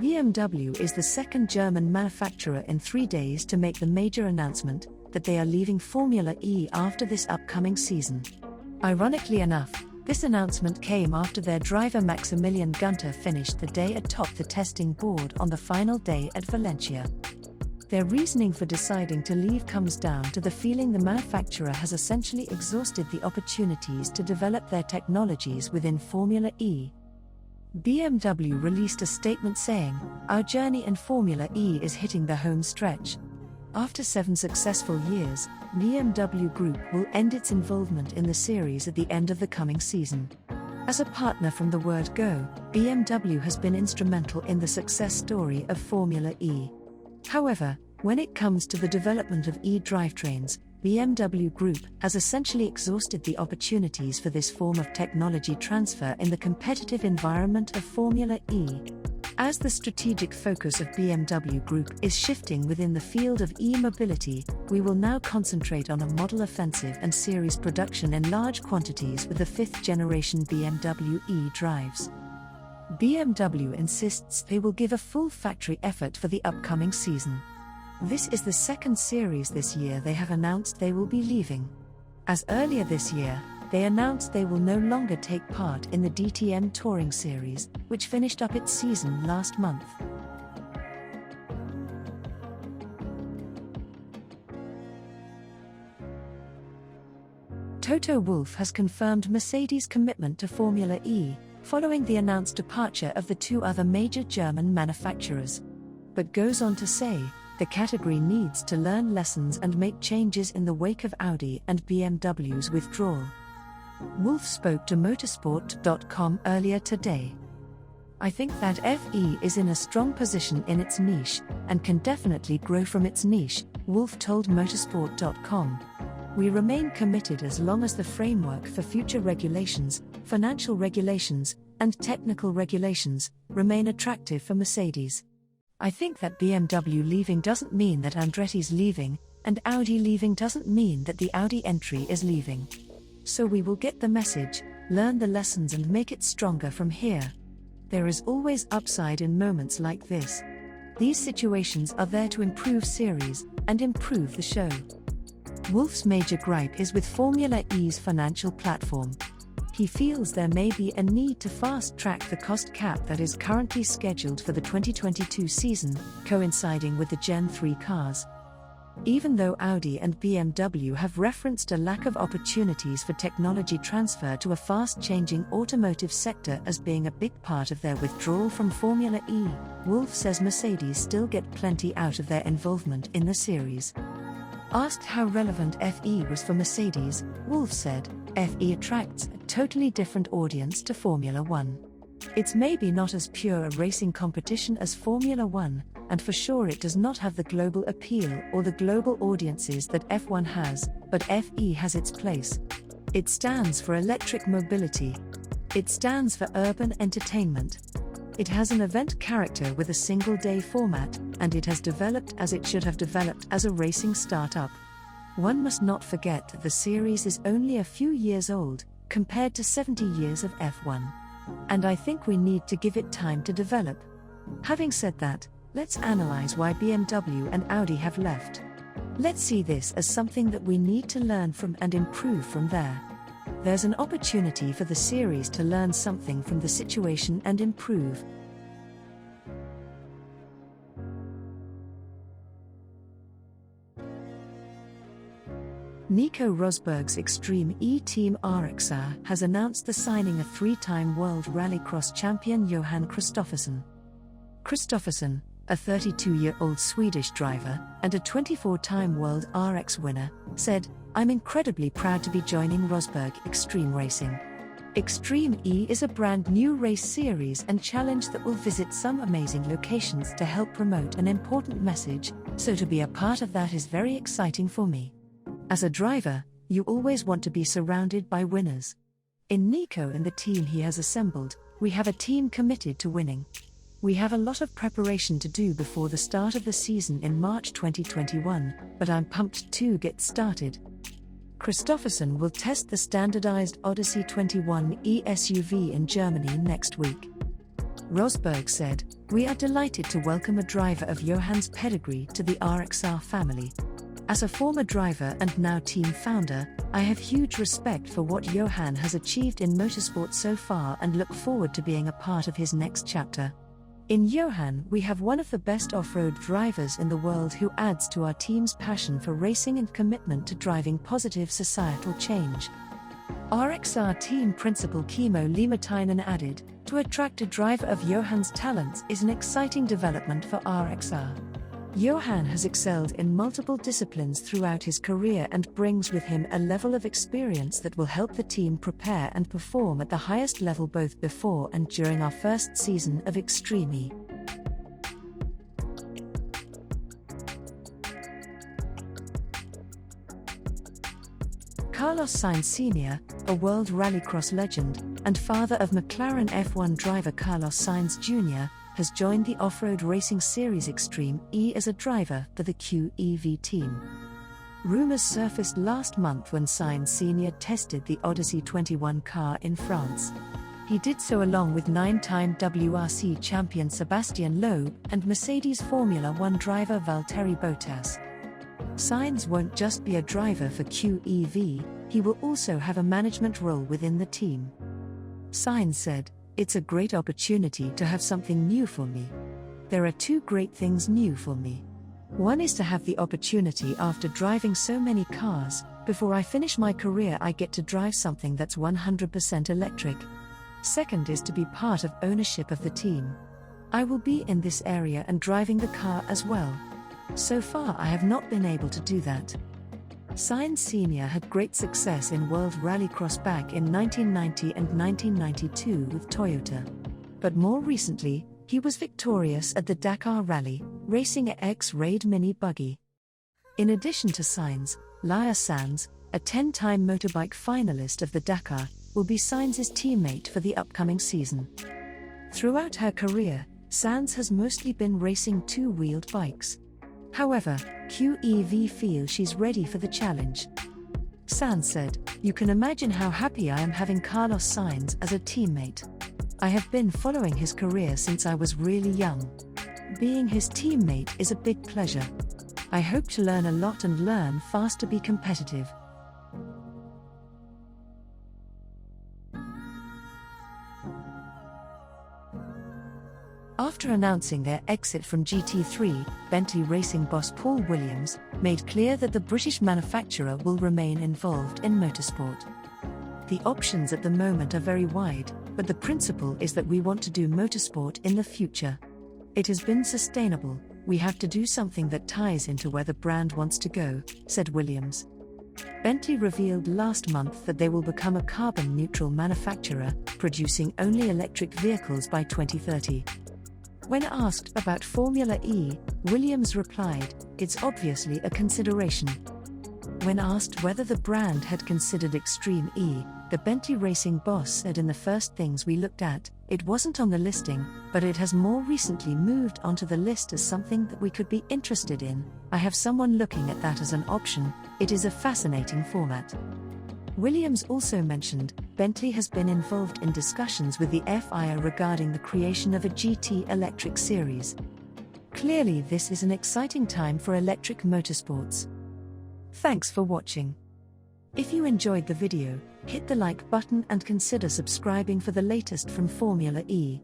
BMW is the second German manufacturer in 3 days to make the major announcement that they are leaving Formula E after this upcoming season. Ironically enough, this announcement came after their driver Maximilian Gunter finished the day atop the testing board on the final day at Valencia. Their reasoning for deciding to leave comes down to the feeling the manufacturer has essentially exhausted the opportunities to develop their technologies within Formula E. BMW released a statement saying, "Our journey in Formula E is hitting the home stretch." After 7 successful years, BMW Group will end its involvement in the series at the end of the coming season. As a partner from the word go, BMW has been instrumental in the success story of Formula E. However, when it comes to the development of e-drivetrains, BMW Group has essentially exhausted the opportunities for this form of technology transfer in the competitive environment of Formula E. As the strategic focus of BMW Group is shifting within the field of e-mobility, we will now concentrate on a model offensive and series production in large quantities with the 5th-generation BMW E drives. BMW insists they will give a full factory effort for the upcoming season. This is the second series this year they have announced they will be leaving. As earlier this year, they announced they will no longer take part in the DTM Touring Series, which finished up its season last month. Toto Wolff has confirmed Mercedes' commitment to Formula E, following the announced departure of the 2 other major German manufacturers. But goes on to say, the category needs to learn lessons and make changes in the wake of Audi and BMW's withdrawal. Wolff spoke to motorsport.com earlier today. "I think that FE is in a strong position in its niche, and can definitely grow from its niche," Wolff told motorsport.com. "We remain committed as long as the framework for future regulations, financial regulations, and technical regulations remain attractive for Mercedes. I think that BMW leaving doesn't mean that Andretti's leaving, and Audi leaving doesn't mean that the Audi entry is leaving. So we will get the message, learn the lessons and make it stronger from here. There is always upside in moments like this. These situations are there to improve series, and improve the show." Wolff's major gripe is with Formula E's financial platform. He feels there may be a need to fast-track the cost cap that is currently scheduled for the 2022 season, coinciding with the Gen 3 cars. Even though Audi and BMW have referenced a lack of opportunities for technology transfer to a fast-changing automotive sector as being a big part of their withdrawal from Formula E, Wolff says Mercedes still get plenty out of their involvement in the series. Asked how relevant FE was for Mercedes, Wolff said, "FE attracts a totally different audience to Formula One. It's maybe not as pure a racing competition as Formula One, and for sure it does not have the global appeal or the global audiences that F1 has, but FE has its place. It stands for electric mobility. It stands for urban entertainment. It has an event character with a single-day format, and it has developed as it should have developed as a racing startup. One must not forget that the series is only a few years old, compared to 70 years of F1. And I think we need to give it time to develop. Having said that, let's analyze why BMW and Audi have left. Let's see this as something that we need to learn from and improve from there. There's an opportunity for the series to learn something from the situation and improve." Nico Rosberg's Extreme E team RXR has announced the signing of 3-time World Rallycross Champion Johan Kristoffersson. Kristoffersson, a 32-year-old Swedish driver and a 24-time World RX winner, said, "I'm incredibly proud to be joining Rosberg Extreme Racing. Extreme E is a brand new race series and challenge that will visit some amazing locations to help promote an important message, so to be a part of that is very exciting for me. As a driver, you always want to be surrounded by winners. In Nico and the team he has assembled, we have a team committed to winning. We have a lot of preparation to do before the start of the season in March 2021, but I'm pumped to get started." Kristoffersson will test the standardized Odyssey 21E SUV in Germany next week. Rosberg said, "We are delighted to welcome a driver of Johan's pedigree to the RXR family. As a former driver and now team founder, I have huge respect for what Johan has achieved in motorsport so far and look forward to being a part of his next chapter. In Johan, we have one of the best off-road drivers in the world who adds to our team's passion for racing and commitment to driving positive societal change." RXR team principal Kimmo Liimatainen added, "To attract a driver of Johan's talents is an exciting development for RXR. Johan has excelled in multiple disciplines throughout his career and brings with him a level of experience that will help the team prepare and perform at the highest level both before and during our first season of Extreme E." Carlos Sainz Sr., a world rallycross legend, and father of McLaren F1 driver Carlos Sainz Jr., has joined the off-road racing series Extreme E as a driver for the QEV team. Rumors surfaced last month when Sainz Sr. tested the Odyssey 21 car in France. He did so along with 9-time WRC champion Sébastien Loeb and Mercedes Formula One driver Valtteri Bottas. Sainz won't just be a driver for QEV, he will also have a management role within the team. Sainz said, "It's a great opportunity to have something new for me. There are two great things new for me. One is to have the opportunity after driving so many cars, before I finish my career I get to drive something that's 100% electric. Second is to be part of ownership of the team. I will be in this area and driving the car as well. So far I have not been able to do that." Sainz Sr. had great success in World Rallycross back in 1990 and 1992 with Toyota. But more recently, he was victorious at the Dakar Rally, racing a X-Raid mini buggy. In addition to Sainz, Laia Sanz, a 10-time motorbike finalist of the Dakar, will be Sainz's teammate for the upcoming season. Throughout her career, Sanz has mostly been racing two-wheeled bikes. However, QEV feels she's ready for the challenge. Sanz said, "You can imagine how happy I am having Carlos Sainz as a teammate. I have been following his career since I was really young. Being his teammate is a big pleasure. I hope to learn a lot and learn fast to be competitive." After announcing their exit from GT3, Bentley racing boss Paul Williams made clear that the British manufacturer will remain involved in motorsport. "The options at the moment are very wide, but the principle is that we want to do motorsport in the future. It has been sustainable, we have to do something that ties into where the brand wants to go," said Williams. Bentley revealed last month that they will become a carbon-neutral manufacturer, producing only electric vehicles by 2030. When asked about Formula E, Williams replied, "It's obviously a consideration." When asked whether the brand had considered Extreme E, the Bentley racing boss said, "In the first things we looked at, it wasn't on the listing, but it has more recently moved onto the list as something that we could be interested in. I have someone looking at that as an option. It is a fascinating format." Williams also mentioned, Bentley has been involved in discussions with the FIA regarding the creation of a GT electric series. Clearly this is an exciting time for electric motorsports. Thanks for watching. If you enjoyed the video, hit the like button and consider subscribing for the latest from Formula E.